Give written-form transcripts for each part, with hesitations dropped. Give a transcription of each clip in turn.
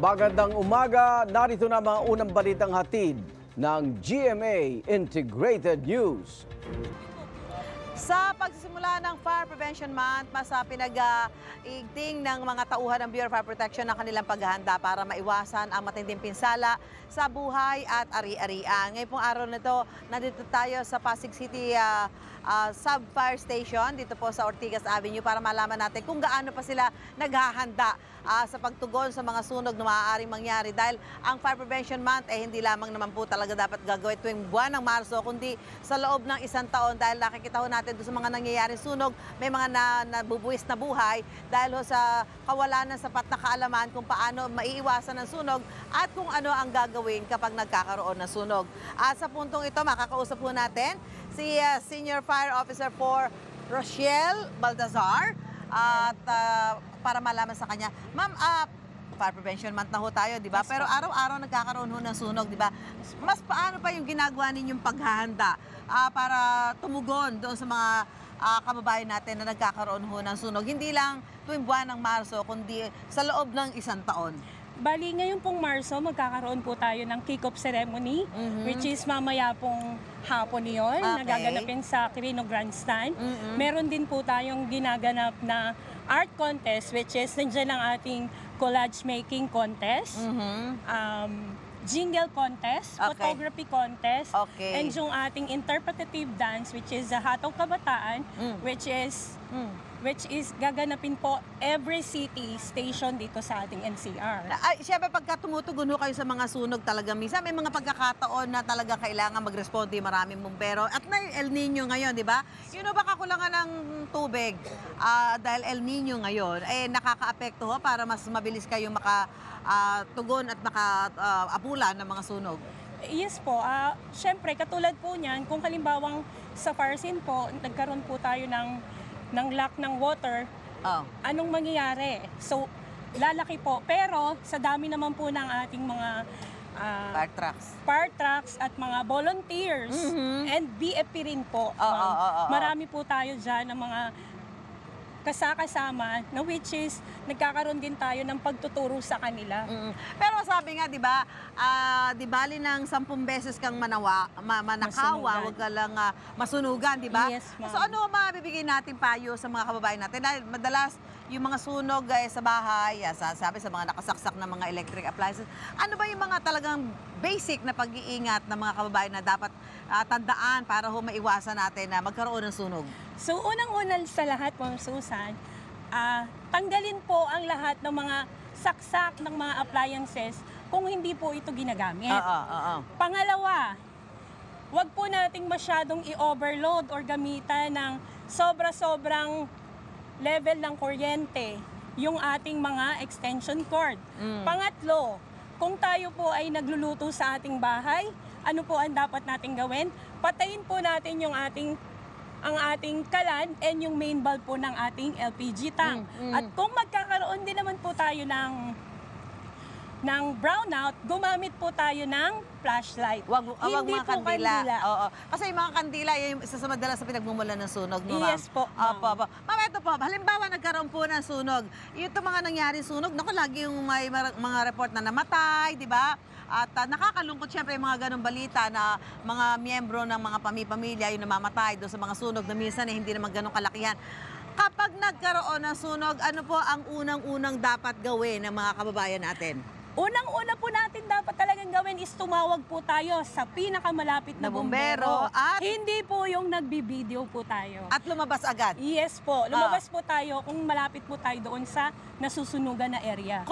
Magandang umaga, narito na mga unang balitang hatid ng GMA Integrated News. Sa pagsisimula ng Fire Prevention Month, mas pinag-iigting ng mga tauhan ng Bureau of Fire Protection ang kanilang paghahanda para maiwasan ang matinding pinsala sa buhay at ari-arian. Ngayon pong araw na ito, nandito tayo sa Pasig City Sub-Fire Station, dito po sa Ortigas Avenue, para malaman natin kung gaano pa sila naghahanda sa pagtugon sa mga sunog na maaaring mangyari. Dahil ang Fire Prevention Month hindi lamang naman po talaga dapat gagawin tuwing buwan ng Marso, kundi sa loob ng isang taon, dahil nakikita ho natin doon sa mga nangyayaring sunog, may mga nabubuwis na buhay dahil ho sa kawalan ng sapat na kaalaman kung paano maiiwasan ang sunog at kung ano ang gagawin kapag nagkakaroon ng sunog. At sa puntong ito, makakausap po natin si Senior Fire Officer 4 Rochelle Baltazar at para malaman sa kanya, Ma'am, Fire Prevention Month na ho tayo, di ba? Pero araw-araw nagkakaroon ho ng sunog, di ba? Mas paano pa yung ginagawa ninyong paghahanda para tumugon doon sa mga kababayan natin na nagkakaroon ho ng sunog? Hindi lang tuwing buwan ng Marso, kundi sa loob ng isang taon. Bali, ngayon pong Marso, magkakaroon po tayo ng kick-off ceremony, which is mamaya pong hapon yun, nagaganapin sa Quirino Grandstand. Meron din po tayong ginaganap na art contest, which is nandiyan ang ating collage making contest, jingle contest, photography contest, and yung ating interpretative dance, which is Hataw Kabataan, which is gaganapin po every city station dito sa ating NCR. Siyempre, pagka tumutugon ho kayo sa mga sunog talaga, minsan may mga pagkakataon na talaga kailangan mag-responde maraming bumbero. At na El Nino ngayon, di ba? Yun ba kakulangan ng tubig dahil El Nino ngayon, nakaka-apekto ho para mas mabilis kayong makatugon at makaapulan ng mga sunog? Yes po. Siyempre, katulad po niyan, kung halimbawang sa fire scene po, nagkaroon po tayo ng lack ng water, anong mangyayari? So, lalaki po. Pero, sa dami naman po ng ating mga fire trucks at mga volunteers, and BFP rin po. Marami po tayo dyan ng mga kasama na which is nagkakaroon din tayo ng pagtuturo sa kanila. Pero sabi nga, di ba, di bali ng 10 beses kang manakawa, wag ka lang masunugan, di ba? Yes, ma'am. So ano mabibigay natin payo sa mga kababayan natin? Dahil madalas yung mga sunog sa bahay, sabi sa mga nakasaksak na mga electric appliances, ano ba yung mga talagang basic na pag-iingat ng mga kababayan na dapat tandaan para maiwasan natin na magkaroon ng sunog? So, unang-unang sa lahat, Ma'am Susan, tanggalin po ang lahat ng mga saksak ng mga appliances kung hindi po ito ginagamit. Pangalawa, wag po nating masyadong i-overload or gamitan ng sobra-sobrang level ng kuryente yung ating mga extension cord. Pangatlo, kung tayo po ay nagluluto sa ating bahay, ano po ang dapat nating gawin? Patayin po natin yung ang ating kalan and yung main bulb po ng ating LPG tank. At kung magkakaroon din naman po tayo ng brownout, gumamit po tayo ng flashlight. Wag Hindi mga po kandila. Oo. Kasi yung mga kandila, yung isa sa madalas sa pinagmumulan ng sunog, no, ma'am? Yes po. Ma'am, ito po, halimbawa nagkaroon po ng sunog. Yung mga nangyari sunog, naku, lagi yung may mga report na namatay, di ba? At nakakalungkot siyempre yung mga ganong balita na mga miyembro ng mga pamilya yung namamatay doon sa mga sunog na minsan hindi naman ganong kalakihan. Kapag nagkaroon ng sunog, ano po ang unang-unang dapat gawin ng mga kababayan natin? Unang-una po natin dapat talagang gawin is tumawag po tayo sa pinakamalapit na bumbero. At hindi po yung nagbi-video po tayo. At lumabas agad? Yes po. Lumabas po tayo kung malapit po tayo doon sa nasusunugan na area.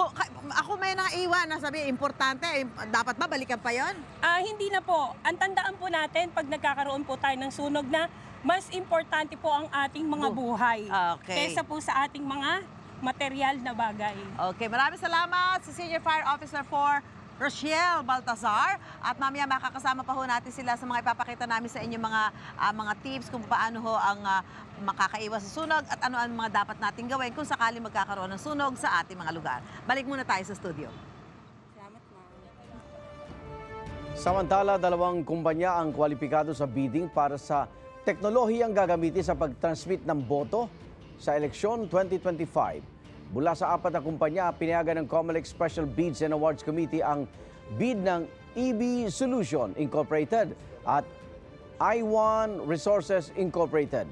Ako may naiwan na sabi, importante, dapat ba balikan pa yon? Hindi na po. Ang tandaan po natin pag nagkakaroon po tayo ng sunog na mas importante po ang ating mga buhay. Kaysa po sa ating mga material na bagay. Okay, maraming salamat sa Senior Fire Officer 4 Rochelle Baltazar. At mamaya makakasama pa ho natin sila sa mga ipapakita namin sa inyo mga tips kung paano ho ang makakaiwas sa sunog at ano ang mga dapat natin gawin kung sakali magkakaroon ng sunog sa ating mga lugar. Balik muna tayo sa studio. Salamat, ma'am. Samantala, 2 kumpanya ang kwalipikado sa bidding para sa teknolohiyang gagamitin sa pag-transmit ng boto sa eleksyon 2025. Mula sa 4 na kumpanya, pinayagan ng COMELEC Special Bids and Awards Committee ang bid ng EB Solution Incorporated at I1 Resources Incorporated.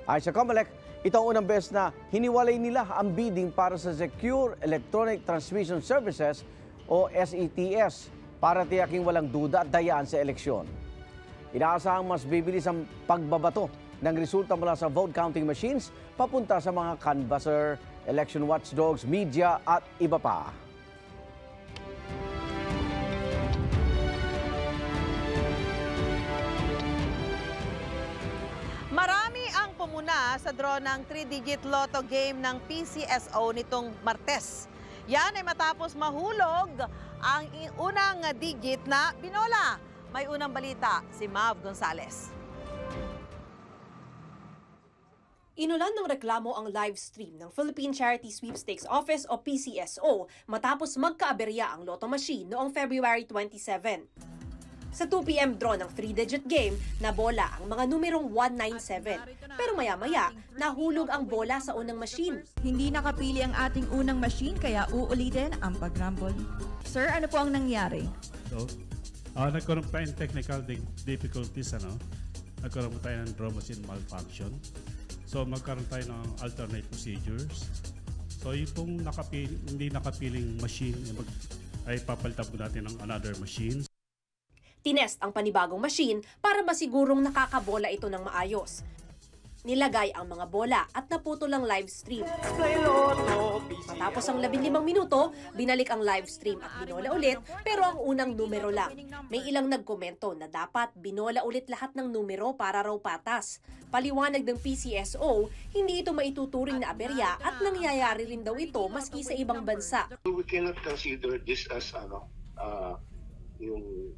Ay sa COMELEC, ito ang unang beses na hiniwalay nila ang bidding para sa Secure Electronic Transmission Services o SETS para tiyaking walang duda at dayaan sa eleksyon. Inaasahang mas bibilis ang pagbabato ng resulta mula sa vote counting machines papunta sa mga canvasser, election watchdogs, media at iba pa. Marami ang pumuna sa draw ng 3-digit lotto game ng PCSO nitong Martes. Yan ay matapos mahulog ang unang digit na binola. May unang balita si Mav Gonzales. Inulan ng reklamo ang live stream ng Philippine Charity Sweepstakes Office o PCSO matapos magkaaberya ang lotto machine noong February 27. Sa 2 p.m. draw ng 3-digit game, nabola ang mga numerong 197. Pero maya-maya, nahulog ang bola sa unang machine. Hindi nakapili ang ating unang machine kaya uulitin ang pag-rumble. Sir, ano po ang nangyari? So, nagkaroon pa yung technical difficulties, nagkaroon pa tayo ng draw machine malfunction. So, magkaroon tayo ng alternate procedures. So, yung pong hindi nakapiling machine, ay papalitan po natin ng another machine. Tinest ang panibagong machine para masigurong nakakabola ito ng maayos. Nilagay ang mga bola at naputol ang live stream. Matapos ang 15 minuto, binalik ang live stream at binola ulit pero ang unang numero lang. May ilang nagkomento na dapat binola ulit lahat ng numero para raw patas. Paliwanag ng PCSO, hindi ito maituturing na aberya at nangyayari rin daw ito maski sa ibang bansa. We cannot consider this as yung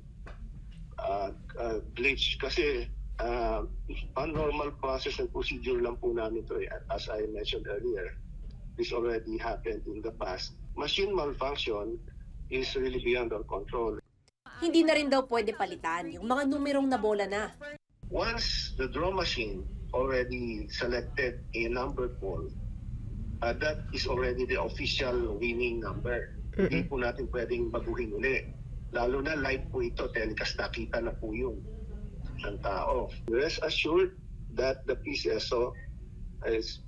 glitch kasi a normal process and procedure lang po namin ito. As I mentioned earlier, this already happened in the past. Machine malfunction is really beyond our control. Hindi na rin daw pwede palitan yung mga numerong nabola na. Once the draw machine already selected a number pool, that is already the official winning number. Hindi po natin pwedeng baguhin ulit. Lalo na live po ito, telecast nakita na po yung ng tao. Rest assured that the PCSO is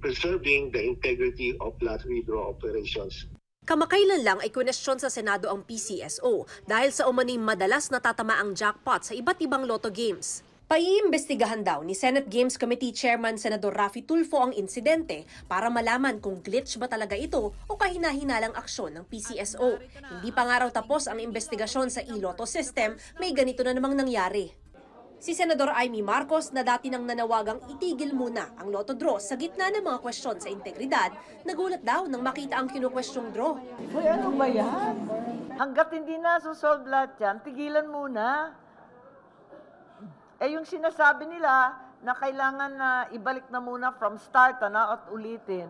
preserving the integrity of lottery draw operations. Kamakailan lang ay kwestiyon sa Senado ang PCSO dahil sa umano'y madalas natatama ang jackpot sa iba't ibang lotto games. Paiimbestigahan daw ni Senate Games Committee Chairman Senador Raffy Tulfo ang insidente para malaman kung glitch ba talaga ito o kahina-hinalang aksyon ng PCSO. Hindi pa nga raw tapos ang investigasyon sa e-lotto system, may ganito na namang nangyari. Si Senador Amy Marcos na dati nang nanawagang itigil muna ang lotto draw sa gitna ng mga kwestiyon sa integridad, nagulat daw nang makita ang kinukwestyong draw. Uy, ano ba yan? Hanggat hindi na solve lahat yan, tigilan muna. Yung sinasabi nila na kailangan na ibalik na muna from start at ulitin.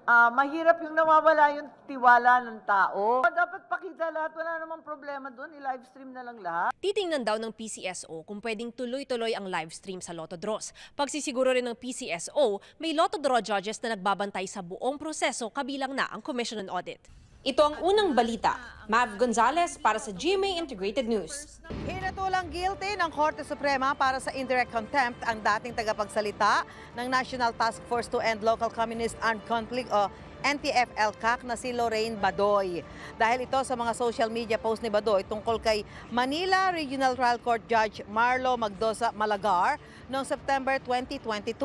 Mahirap yung nawawala yung tiwala ng tao. Dapat pakita lahat, wala namang problema doon, i-live stream na lang lahat. Titingnan daw ng PCSO kung pwedeng tuloy-tuloy ang live stream sa lotto draws. Pagsisiguro rin ng PCSO, may lotto draw judges na nagbabantay sa buong proseso kabilang na ang Commission on Audit. Ito ang unang balita. Mav Gonzales para sa GMA Integrated News. Hinatulang guilty ng Korte Suprema para sa indirect contempt ang dating tagapagsalita ng National Task Force to End Local Communist Armed Conflict o NTF-ELCAC na si Lorraine Badoy. Dahil ito sa mga social media post ni Badoy tungkol kay Manila Regional Trial Court Judge Marlo Magdoza Malagar noong September 2022.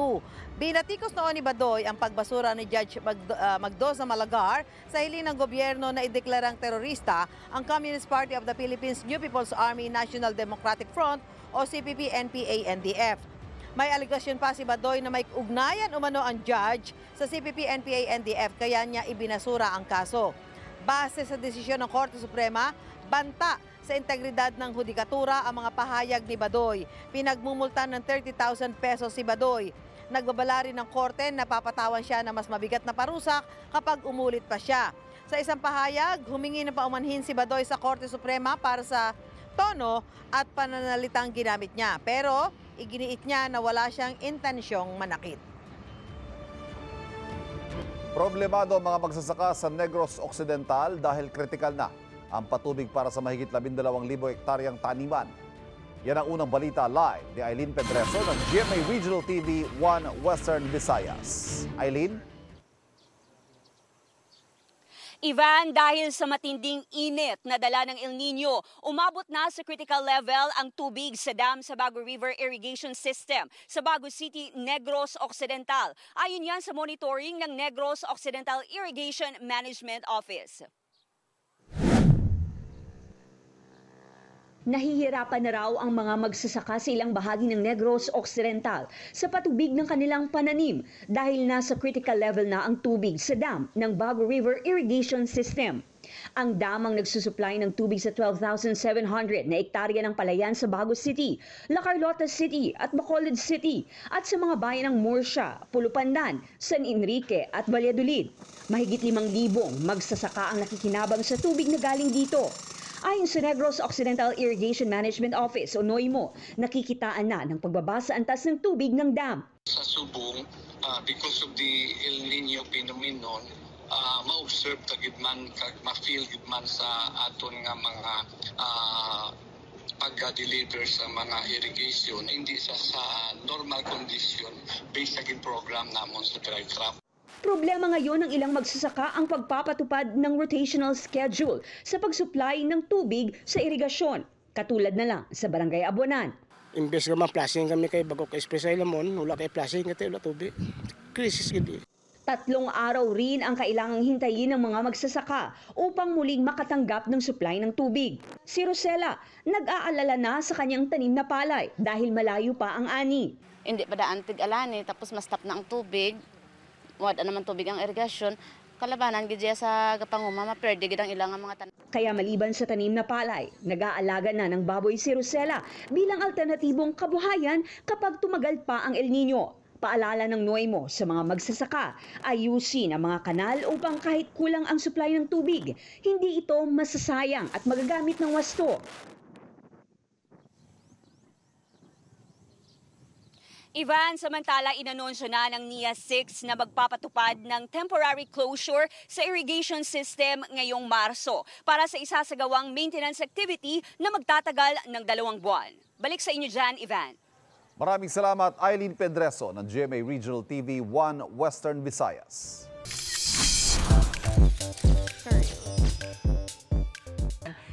Binatikos noon ni Badoy ang pagbasura ni Judge Magdoza Malagar sa hiling ng gobyerno na ideklarang terorista ang Communist Party of the Philippines New People's Army National Democratic Front o CPP-NPA-NDF. May aligasyon pa si Badoy na may ugnayan umano ang judge sa CPP-NPA-NDF kaya niya ibinasura ang kaso. Base sa desisyon ng Korte Suprema, banta sa integridad ng hudikatura ang mga pahayag ni Badoy. Pinagmumultan ng 30,000 pesos si Badoy. Nagbabala rin ng korte na papatawan siya na mas mabigat na parusak kapag umulit pa siya. Sa isang pahayag, humingi ng paumanhin si Badoy sa Korte Suprema para sa tono at pananalitang ginamit niya. Pero iginiit niya na wala siyang intensyong manakit. Problemado ang mga magsasaka sa Negros Occidental dahil kritikal na ang patubig para sa mahigit 12,000 hektaryang taniman. Yan ang unang balita live ni Eileen Pedreso ng GMA Regional TV 1 Western Visayas. Eileen? Ivan, dahil sa matinding init na dala ng El Nino, umabot na sa critical level ang tubig sa dam sa Bago River Irrigation System sa Bago City, Negros Occidental. Ayon yan sa monitoring ng Negros Occidental Irrigation Management Office. Nahihirapan na raw ang mga magsasaka sa ilang bahagi ng Negros Occidental sa patubig ng kanilang pananim dahil nasa critical level na ang tubig sa dam ng Bago River Irrigation System. Ang dam ang nagsusupply ng tubig sa 12,700 na hektarya ng palayan sa Bago City, La Carlota City at Bacolod City at sa mga bayan ng Murcia, Pulupandan, San Enrique at Valladolid. Mahigit 5,000 magsasaka ang nakikinabang sa tubig na galing dito. Ayon sa Negros Occidental Irrigation Management Office o NOIMO, nakikitaan na ng pagbaba sa antas ng tubig ng dam. Sa Subong, because of the El Nino phenomenon, ma-observe tagidman, ma-feel gidman sa aton nga mga pag-deliver sa mga irrigation, hindi sa normal condition based sa program namon sa dry crop. Problema ngayon ng ilang magsasaka ang pagpapatupad ng rotational schedule sa pag-supply ng tubig sa irigasyon, katulad na lang sa Barangay Abonan. Imbes nga ma-flushing kami kay bago kay Espresay Lamon, wala kay flushing kay wala tubig. Krisis gid. 3 araw rin ang kailangang hintayin ng mga magsasaka upang muling makatanggap ng supply ng tubig. Si Rosela, nag-aalala na sa kanyang tanim na palay dahil malayo pa ang ani. Hindi pa daan tig-alani, tapos ma-stop na ang tubig. Wala naman tubig ang irigasyon, kalabanan gid sa gapanguma maperde gid ang ilang mga tanim. Kaya maliban sa tanim na palay, nag-aalaga na ng baboy si Rosela bilang alternatibong kabuhayan kapag tumagal pa ang El Nino. Paalala ng NOIMO sa mga magsasaka, ayusin ang mga kanal upang kahit kulang ang supply ng tubig, hindi ito masasayang at magagamit ng wasto. Ivan, samantala inanunsyo na ng NIA 6 na magpapatupad ng temporary closure sa irrigation system ngayong Marso para sa isasagawang maintenance activity na magtatagal ng 2 buwan. Balik sa inyo dyan, Ivan. Maraming salamat, Eileen Pedreso ng GMA Regional TV 1 Western Visayas.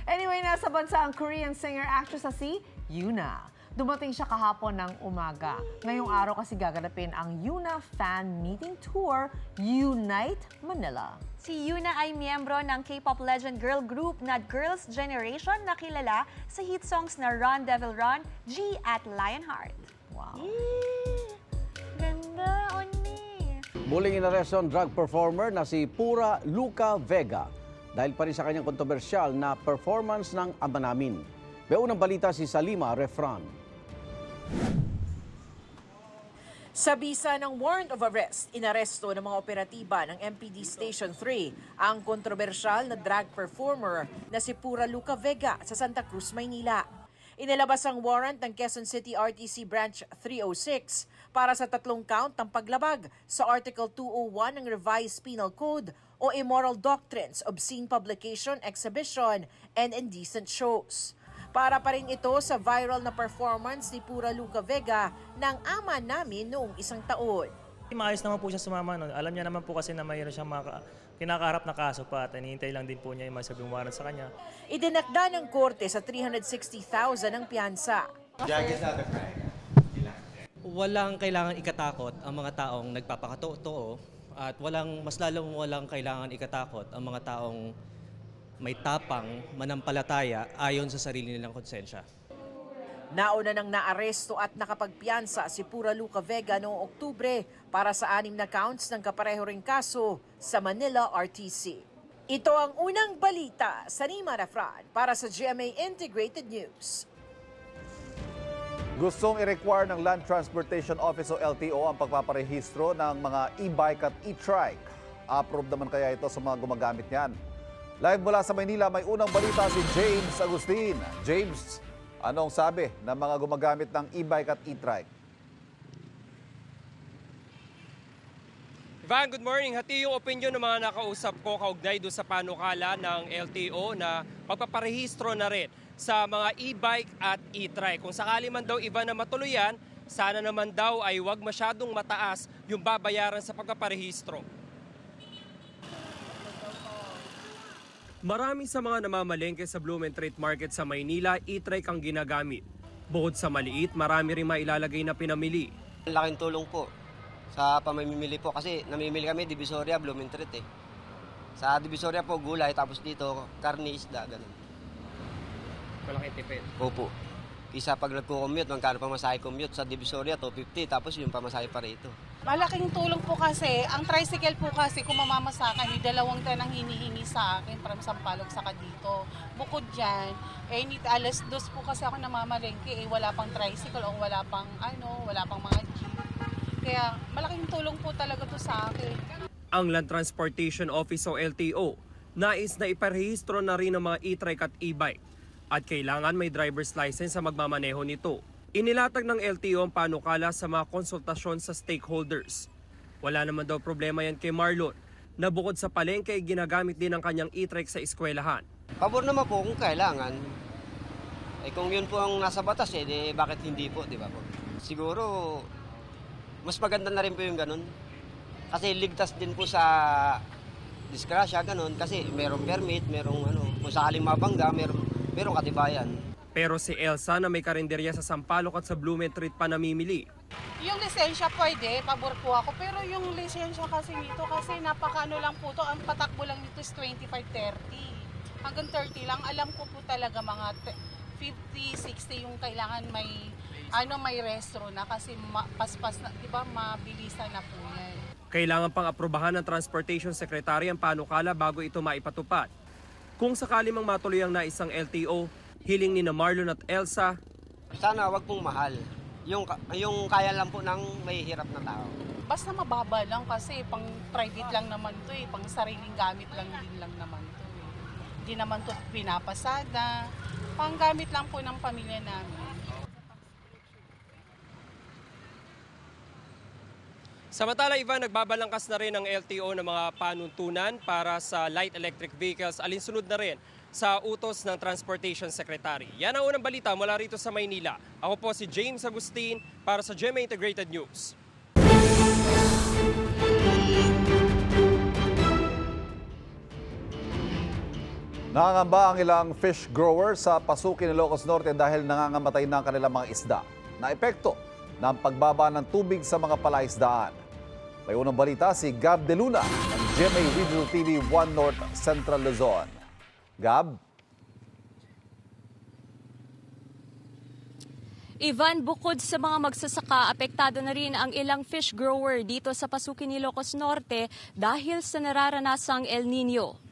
Anyway, nasa bansa ang Korean singer-actress na si Yoona. Dumating siya kahapon ng umaga. Ngayong araw kasi gaganapin ang Yoona Fan Meeting Tour Unite Manila. Si Yoona ay miyembro ng K-pop legend girl group na Girls' Generation na kilala sa hit songs na Run Devil Run, G at Lionheart. Wow! Ganda, Oni! Muling inaresto ang drug performer na si Pura Luca Vega dahil pa rin sa kanyang kontrobersyal na performance ng Ama Namin. May unang balita si Salima Refran. Sa bisa ng warrant of arrest, inaresto ng mga operatiba ng MPD Station 3 ang kontrobersyal na drag performer na si Pura Luca Vega sa Santa Cruz, Maynila. Inilabas ang warrant ng Quezon City RTC Branch 306 para sa 3 count ng paglabag sa Article 201 ng Revised Penal Code o Immoral Doctrines, Obscene Publication, Exhibition, and Indecent Shows. Para pa rin ito sa viral na performance ni Pura Luca Vega ng Ama Namin noong 1 taon. Maayos naman po siya sumama. No? Alam niya naman po kasi na mayroon siyang kinakaharap na kaso pa at hinihintay lang din po niya yung masabing warrant sa kanya. Idinakda ng korte sa 360,000 ang piyansa. Walang kailangan ikatakot ang mga taong nagpapakatotoo at mas lalong walang kailangan ikatakot ang mga taong may tapang, manampalataya ayon sa sarili nilang konsensya. Nauna nang naaresto at nakapagpiyansa si Pura Luca Vega noong Oktubre para sa 6 na counts ng kapareho ring kaso sa Manila RTC. Ito ang unang balita sa Salima Refran para sa GMA Integrated News. Gustong i-require ng Land Transportation Office o LTO ang pagpaparehistro ng mga e-bike at e-trike. Approved naman kaya ito sa mga gumagamit niyan? Live mula sa Maynila, may unang balita si James Agustin. James, anong sabi ng mga gumagamit ng e-bike at e-trike? Van, good morning. Hati yung opinion ng mga nakausap ko kaugnay doon sa panukala ng LTO na pagpaparehistro na rin sa mga e-bike at e-trike. Kung sakali man daw iba na matuluyan, sana naman daw ay wag masyadong mataas yung babayaran sa pagpaparehistro. Marami sa mga namamalengke sa Blumentritt Market sa Maynila, e-trike ang ginagamit. Bukod sa maliit, marami rin mailalagay na pinamili. Laking tulong po sa pamimili po kasi namimili kami Divisoria, Blumentritt eh. Sa Divisoria po gulay, tapos dito karne, isda, ganun. Malaking tipid. Opo. Isa pag nagko-commute, magkano pamasahe commute sa Divisoria, 250, tapos yung pamasahe pa rito. Malaking tulong po kasi, ang tricycle po kasi kung mamamasakan, 2 tanang hinihingi sa akin from Sampaloc saka dito. Bukod dyan, alas 2 po kasi ako namamalengke, wala pang tricycle o wala pang mga jeep. Kaya malaking tulong po talaga to sa akin. Ang Land Transportation Office o LTO, nais na iparehistro na rin ang mga e-trike at e-bike at kailangan may driver's license sa magmamaneho nito. Inilatag ng LTO ang panukala sa mga konsultasyon sa stakeholders. Wala naman daw problema yan kay Marlon, na bukod sa palengke ay ginagamit din ang kanyang e-trike sa eskwelahan. Pabor naman po kung kailangan. Kung yun po ang nasa batas, bakit hindi po, di ba po? Siguro, mas maganda na rin po yung ganun. Kasi ligtas din po sa disgrasya, ganun. Kasi merong permit, merong kung sakaling mabangga, merong katibayan. Pero si Elsa na may karinderya sa Sampaloc at sa Blumentritt pa namimili. Yung lisensya pwede, pabor po ako. Pero yung lisensya kasi nito, kasi napakaano lang po to, ang patakbo lang nito is 25-30. Hanggang 30 lang. Alam ko po talaga mga 50-60 yung kailangan may restro na kasi paspas na, di ba, mabilisan na po yan. Kailangan pang aprobahan ng Transportation Secretary ang panukala bago ito maipatupad. Kung sakali mang matuloy ang naisang LTO, hiling ni na Marlon at Elsa, sana wag pong mahal. Yung kaya lang po ng may hirap na tao. Basta mababa lang kasi pang private lang naman to pang sariling gamit lang naman to Hindi naman to pinapasada, pang gamit lang po ng pamilya namin. Samantala, Ivan, nagbabalangkas na rin ang LTO ng mga panuntunan para sa light electric vehicles, alinsunod na rin sa utos ng Transportation Secretary. Yan ang unang balita mula rito sa Maynila. Ako po si James Agustin para sa GMA Integrated News. Nangangamba ang ilang fish growers sa Pasukin, Ilocos Norte dahil nangangamatay na ang kanilang mga isda na epekto ng pagbaba ng tubig sa mga palaisdaan. May unang balita si Gab De Luna ng GMA Regional TV 1 North Central Luzon. Gab? Ivan, bukod sa mga magsasaka, apektado na rin ang ilang fish grower dito sa Pasukin, Ilocos Norte dahil sa nararanasang El Nino.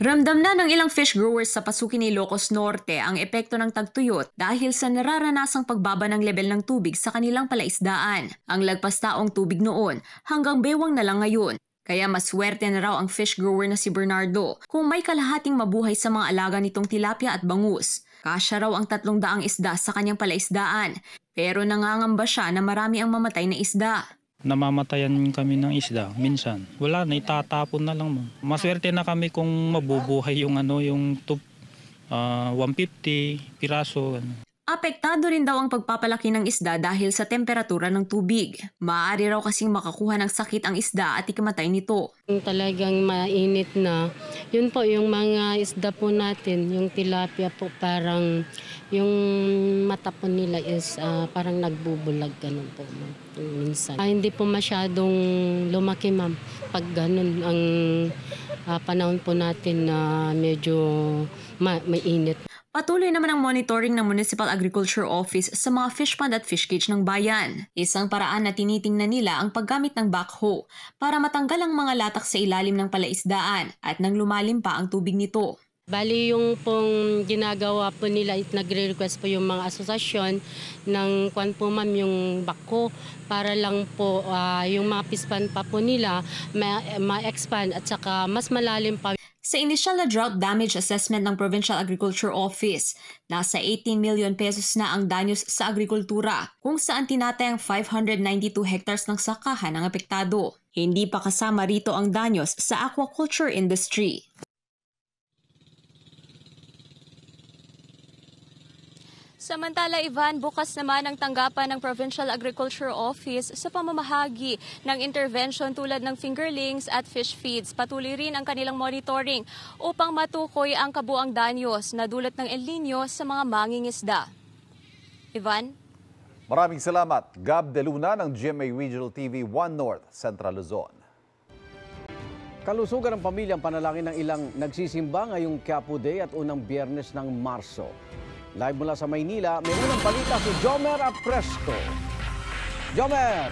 Ramdam na ng ilang fish growers sa Pasukin, Ilocos Norte ang epekto ng tagtuyot dahil sa nararanasang pagbaba ng level ng tubig sa kanilang palaisdaan. Ang lagpas taong tubig noon hanggang bewang na lang ngayon. Kaya maswerte na raw ang fish grower na si Bernardo kung may kalahating mabuhay sa mga alaga nitong tilapia at bangus. Kasya raw ang 300 isda sa kanyang palaisdaan, pero nangangamba siya na marami ang mamatay na isda. Namamatayan kami ng isda minsan. Wala na, itatapon na lang. Maswerte na kami kung mabubuhay yung 150 piraso. Apektado rin daw ang pagpapalaki ng isda dahil sa temperatura ng tubig. Maaari raw kasing makakuha ng sakit ang isda at ikamatay nito. Talagang mainit na. Yun po yung mga isda po natin, yung tilapia po parang yung mata po nila is parang nagbubulag ganun po minsan. Hindi po masyadong lumaki ma'am pag ganun ang panahon po natin na medyo mainit. Patuloy naman ang monitoring ng Municipal Agriculture Office sa mga fish pond at fish cage ng bayan. Isang paraan na tinitingnan nila ang paggamit ng backhoe para matanggal ang mga latak sa ilalim ng palaisdaan at nang lumalim pa ang tubig nito. Bali yung pong ginagawa po nila at nagre-request po yung mga asosasyon ng kwan po ma'am yung backhoe para lang po yung mga fish pond pa po nila ma-expand at saka mas malalim pa. Sa initial na drought damage assessment ng Provincial Agriculture Office, nasa 18 million pesos na ang danyos sa agrikultura, kung saan tinatayang 592 hectares ng sakahan ang apektado. Hindi pa kasama rito ang danyos sa aquaculture industry. Samantala, Ivan, bukas naman ang tanggapan ng Provincial Agriculture Office sa pamamahagi ng intervention tulad ng fingerlings at fish feeds. Patuloy rin ang kanilang monitoring upang matukoy ang kabuang danyos na dulot ng El Nino sa mga mangingisda. Ivan? Maraming salamat. Gab De Luna ng GMA Regional TV 1 North, Central Luzon. Kalusugan ng pamilyang panalangin ng ilang nagsisimba ngayong Quiapo Day at unang Biyernes ng Marso. Live mula sa Maynila, may unang balita si Jomer Apresto. Jomer!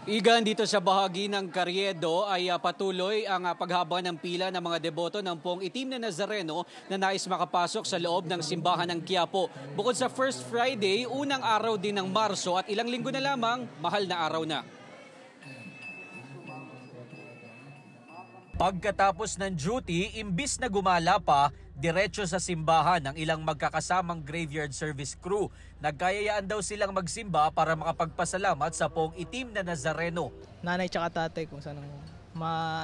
Igan, dito sa bahagi ng Carriedo ay patuloy ang paghaba ng pila ng mga deboto ng Poong Itim na Nazareno na nais makapasok sa loob ng simbahan ng Quiapo. Bukod sa First Friday, unang araw din ng Marso at ilang linggo na lamang, mahal na araw na. Pagkatapos ng duty, imbis na gumala pa, diretso sa simbahan ng ilang magkakasamang graveyard service crew. Nagkayayaan daw silang magsimba para makapagpasalamat sa Poong Itim na Nazareno. Nanay tsaka tatay kung saan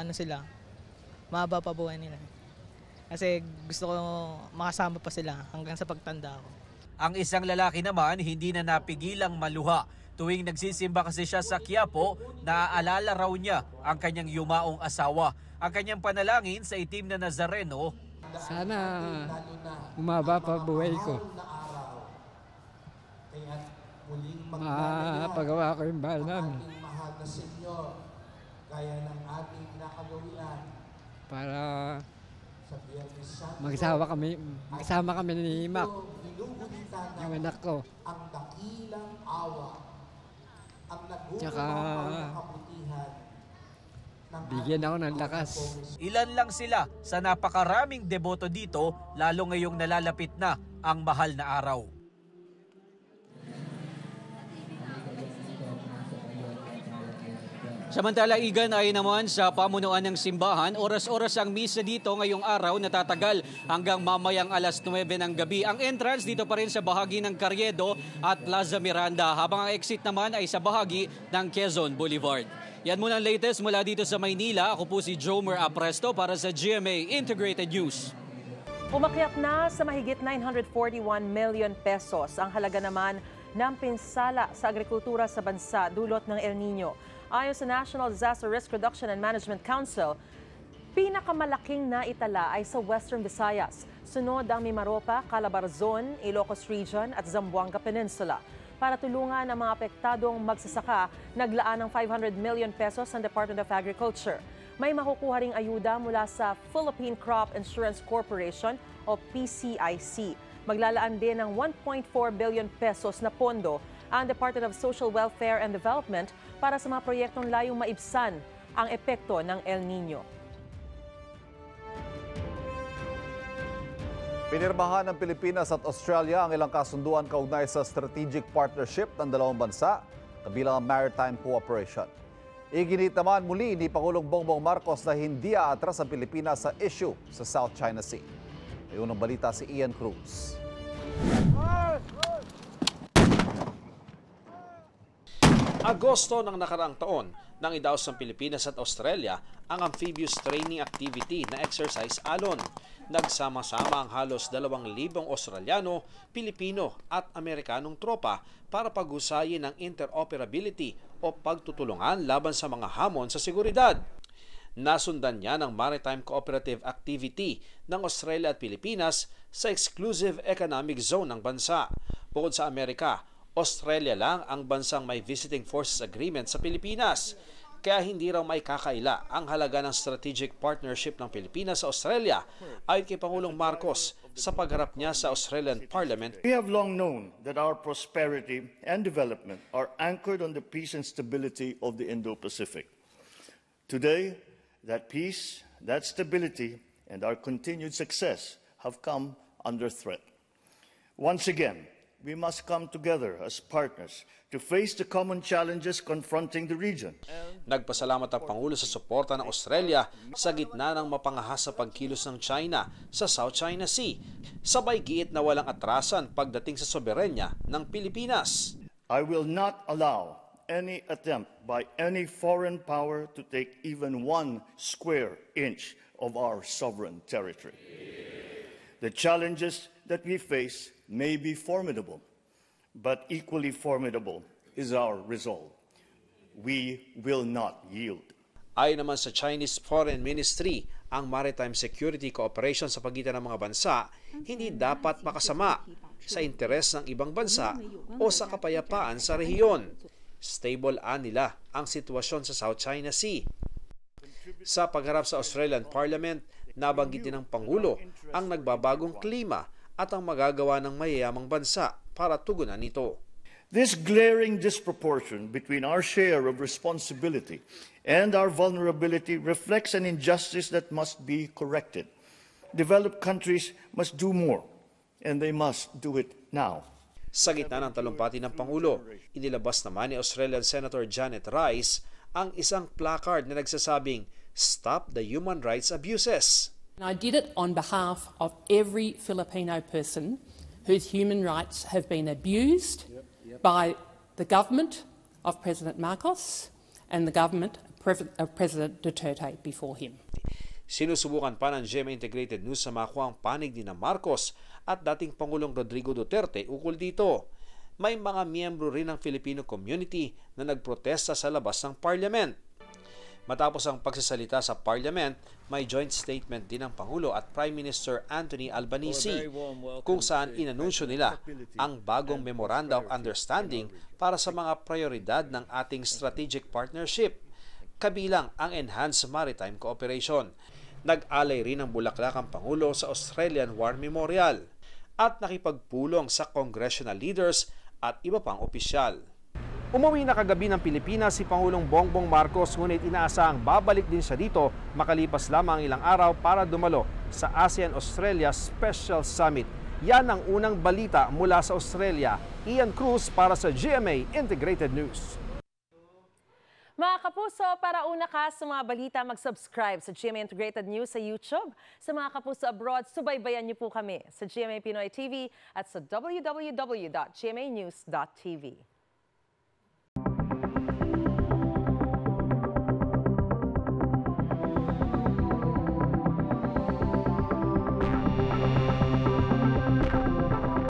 sila, mahaba pa buhay nila. Kasi gusto ko makasama pa sila hanggang sa pagtanda ko. Ang isang lalaki naman hindi na napigilang maluha. Tuwing nagsisimba kasi siya sa Quiapo, naaalala raw niya ang kanyang yumaong asawa. Ang kanyang panalangin sa Itim na Nazareno, sana umaba pa buhay ko. Mapagawa ko yung bahay namin. Para magsama kami ni Mac, yung anak ko. Tsaka bigyan ako ng lakas. Ilan lang sila sa napakaraming deboto dito, lalo ngayong nalalapit na ang mahal na araw. Samantala, Igan, ay naman sa pamunuan ng simbahan, oras-oras ang misa dito ngayong araw natatagal hanggang mamayang alas 9 ng gabi. Ang entrance dito pa rin sa bahagi ng Carriedo at Plaza Miranda, habang ang exit naman ay sa bahagi ng Quezon Boulevard. Yan muna ang latest mula dito sa Maynila. Ako po si Jomer Apresto para sa GMA Integrated News. Umakyat na sa mahigit 941 million pesos ang halaga naman ng pinsala sa agrikultura sa bansa dulot ng El Nino. Ayon sa National Disaster Risk Reduction and Management Council, pinakamalaking naitala ay sa Western Visayas. Sunod ang Mimaropa, Calabarzon, Ilocos Region at Zamboanga Peninsula. Para tulungan ang mga apektadong magsasaka, naglaan ng 500 million pesos ang Department of Agriculture. May makukuha ring ayuda mula sa Philippine Crop Insurance Corporation o PCIC. Maglalaan din ng 1.4 billion pesos na pondo ang Department of Social Welfare and Development para sa mga proyektong layong maibsan ang epekto ng El Nino. Pinirmahan ng Pilipinas at Australia ang ilang kasunduan kaugnay sa strategic partnership ng dalawang bansa, kabilang ang maritime cooperation. Iginit naman muli ni Pangulong Bongbong Marcos na hindi aatras ang Pilipinas sa issue sa South China Sea. May unang balita si Ian Cruz. Agosto ng nakaraang taon, nang idaos ng Pilipinas at Australia ang amphibious training activity na Exercise Alon. Nagsama-sama ang halos 2,000 Australiano, Pilipino at Amerikanong tropa para pag-usayin ang interoperability o pagtutulungan laban sa mga hamon sa seguridad. Nasundan niya ng Maritime Cooperative Activity ng Australia at Pilipinas sa Exclusive Economic Zone ng bansa. Bukod sa Amerika, Australia lang ang bansang may Visiting Forces Agreement sa Pilipinas. Kaya hindi raw may kakaila ang halaga ng strategic partnership ng Pilipinas sa Australia ayon kay Pangulong Marcos sa pagharap niya sa Australian Parliament. We have long known that our prosperity and development are anchored on the peace and stability of the Indo-Pacific. Today, that peace, that stability, and our continued success have come under threat. Once again, we must come together as partners to face the common challenges confronting the region. Nagpasalamat ang Pangulo sa suporta ng Australia sa gitna ng mapangahas sa pagkilos ng China sa South China Sea. Sabay giit na walang atrasan pagdating sa soberenya ng Pilipinas. I will not allow any attempt by any foreign power to take even 1 square inch of our sovereign territory. The challenges that we face may be formidable, but equally formidable is our resolve. We will not yield. Ayon naman sa Chinese Foreign Ministry, ang maritime security cooperation sa pagitan ng mga bansa hindi dapat makasama sa interes ng ibang bansa o sa kapayapaan sa rehiyon. Stable nila ang sitwasyon sa South China Sea. Sa pagharap sa Australian Parliament, nabanggit din ng Pangulo ang nagbabagong klima at ang magagawa ng mayayamang bansa para tugunan ito. This glaring disproportion between our share of responsibility and our vulnerability reflects an injustice that must be corrected. Developed countries must do more, and they must do it now. Sa gitna ng talumpati ng Pangulo, inilabas naman ni Australian Senator Janet Rice ang isang placard na nagsasabing, "Stop the human rights abuses." I did it on behalf of every Filipino person whose human rights have been abused by the government of President Marcos and the government of President Duterte before him. Sinusubukan pa ng GMA Integrated News sa makuha ang panig ni Marcos at dating Pangulong Rodrigo Duterte ukol dito. May mga miyembro rin ng Filipino community na nagprotesta sa labas ng Parliament. Matapos ang pagsasalita sa Parliament, may joint statement din ng Pangulo at Prime Minister Anthony Albanese kung saan inanunsyo nila ang bagong Memoranda of Understanding para sa mga prioridad ng ating strategic partnership, kabilang ang Enhanced Maritime Cooperation. Nag-alay rin ng bulaklak ang Pangulo sa Australian War Memorial at nakipagpulong sa congressional leaders at iba pang opisyal. Umuwi na kagabi ng Pilipinas si Pangulong Bongbong Marcos, ngunit inaasahang babalik din siya dito makalipas lamang ilang araw para dumalo sa ASEAN-Australia Special Summit. Yan ang unang balita mula sa Australia. Ian Cruz para sa GMA Integrated News. Mga kapuso, para una ka sa mga balita, mag-subscribe sa GMA Integrated News sa YouTube. Sa mga kapuso abroad, subaybayan niyo po kami sa GMA Pinoy TV at sa www.gmanews.tv.